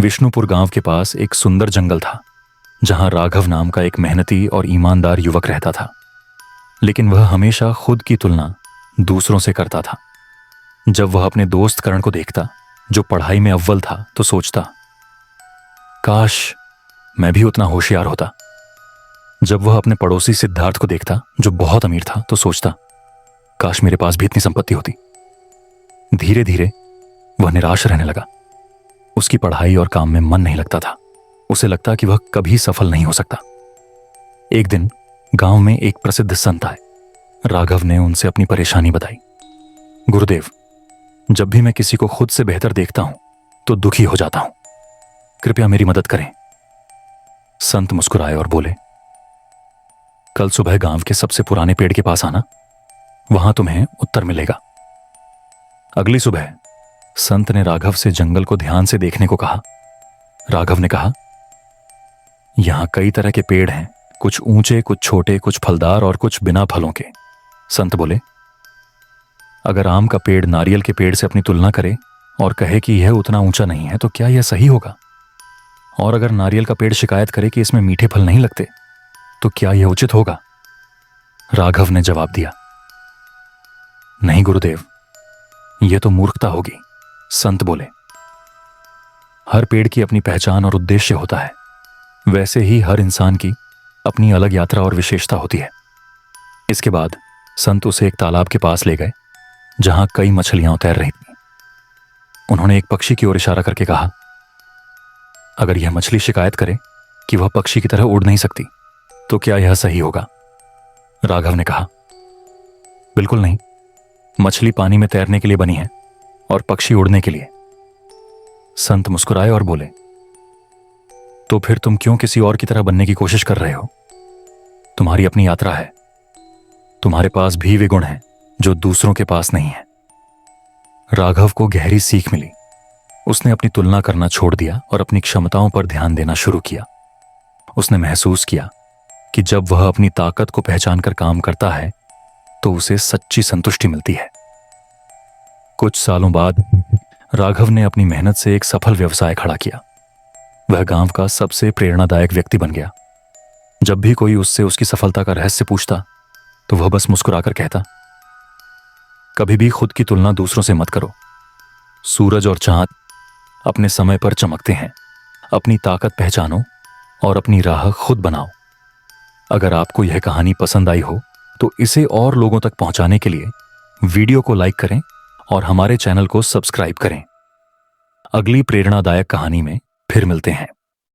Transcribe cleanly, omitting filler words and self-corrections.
विष्णुपुर गांव के पास एक सुंदर जंगल था जहां राघव नाम का एक मेहनती और ईमानदार युवक रहता था। लेकिन वह हमेशा खुद की तुलना दूसरों से करता था। जब वह अपने दोस्त करण को देखता जो पढ़ाई में अव्वल था तो सोचता, काश मैं भी उतना होशियार होता। जब वह अपने पड़ोसी सिद्धार्थ को देखता जो बहुत अमीर था तो सोचता, काश मेरे पास भी इतनी संपत्ति होती। धीरे धीरे वह निराश रहने लगा। उसकी पढ़ाई और काम में मन नहीं लगता था। उसे लगता कि वह कभी सफल नहीं हो सकता। एक दिन गांव में एक प्रसिद्ध संत आए। राघव ने उनसे अपनी परेशानी बताई। गुरुदेव, जब भी मैं किसी को खुद से बेहतर देखता हूं तो दुखी हो जाता हूं। कृपया मेरी मदद करें। संत मुस्कुराए और बोले, कल सुबह गांव के सबसे पुराने पेड़ के पास आना, वहां तुम्हें उत्तर मिलेगा। अगली सुबह संत ने राघव से जंगल को ध्यान से देखने को कहा। राघव ने कहा, यहां कई तरह के पेड़ हैं, कुछ ऊंचे, कुछ छोटे, कुछ फलदार और कुछ बिना फलों के। संत बोले, अगर आम का पेड़ नारियल के पेड़ से अपनी तुलना करे और कहे कि यह उतना ऊंचा नहीं है तो क्या यह सही होगा? और अगर नारियल का पेड़ शिकायत करे कि इसमें मीठे फल नहीं लगते तो क्या यह उचित होगा? राघव ने जवाब दिया, नहीं गुरुदेव, यह तो मूर्खता होगी। संत बोले, हर पेड़ की अपनी पहचान और उद्देश्य होता है, वैसे ही हर इंसान की अपनी अलग यात्रा और विशेषता होती है। इसके बाद संत उसे एक तालाब के पास ले गए जहां कई मछलियां तैर रही थीं। उन्होंने एक पक्षी की ओर इशारा करके कहा, अगर यह मछली शिकायत करे कि वह पक्षी की तरह उड़ नहीं सकती तो क्या यह सही होगा? राघव ने कहा, बिल्कुल नहीं, मछली पानी में तैरने के लिए बनी है और पक्षी उड़ने के लिए। संत मुस्कुराए और बोले, तो फिर तुम क्यों किसी और की तरह बनने की कोशिश कर रहे हो? तुम्हारी अपनी यात्रा है। तुम्हारे पास भी वे गुण हैं जो दूसरों के पास नहीं है। राघव को गहरी सीख मिली। उसने अपनी तुलना करना छोड़ दिया और अपनी क्षमताओं पर ध्यान देना शुरू किया। उसने महसूस किया कि जब वह अपनी ताकत को पहचानकर काम करता है तो उसे सच्ची संतुष्टि मिलती है। कुछ सालों बाद राघव ने अपनी मेहनत से एक सफल व्यवसाय खड़ा किया। वह गांव का सबसे प्रेरणादायक व्यक्ति बन गया। जब भी कोई उससे उसकी सफलता का रहस्य पूछता तो वह बस मुस्कुराकर कहता, कभी भी खुद की तुलना दूसरों से मत करो। सूरज और चांद अपने समय पर चमकते हैं। अपनी ताकत पहचानो और अपनी राह खुद बनाओ। अगर आपको यह कहानी पसंद आई हो तो इसे और लोगों तक पहुंचाने के लिए वीडियो को लाइक करें और हमारे चैनल को सब्सक्राइब करें। अगली प्रेरणादायक कहानी में फिर मिलते हैं।